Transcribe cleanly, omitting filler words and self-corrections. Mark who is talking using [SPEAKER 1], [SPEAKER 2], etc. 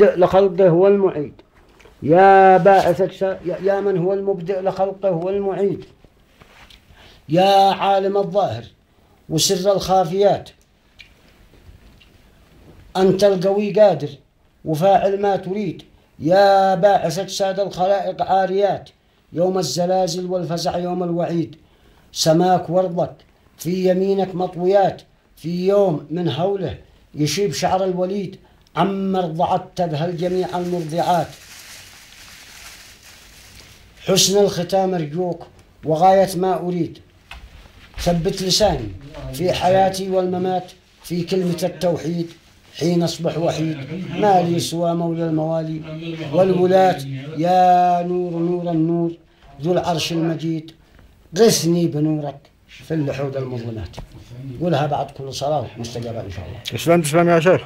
[SPEAKER 1] لخلقه هو المعيد، يا باعث يا من هو المبدئ لخلقه هو المعيد، يا عالم الظاهر وسر الخافيات، أنت القوي قادر وفاعل ما تريد، يا باعث أجساد الخلائق عاريات، يوم الزلازل والفزع يوم الوعيد، سماك وارضك في يمينك مطويات، في يوم من هوله يشيب شعر الوليد، عما ارضعت تذهل جميع المرضعات، حسن الختام أرجوك وغاية ما أريد، ثبت لساني في حياتي والممات في كلمة التوحيد، حين أصبح وحيد ما لي سوى مولى الموالي والولاة، يا نور نور النور ذو العرش المجيد، غثني بنورك في اللحود المظلمات. قولها بعد كل صلاة مستجابة إن شاء الله.
[SPEAKER 2] تسلم يا شيخ.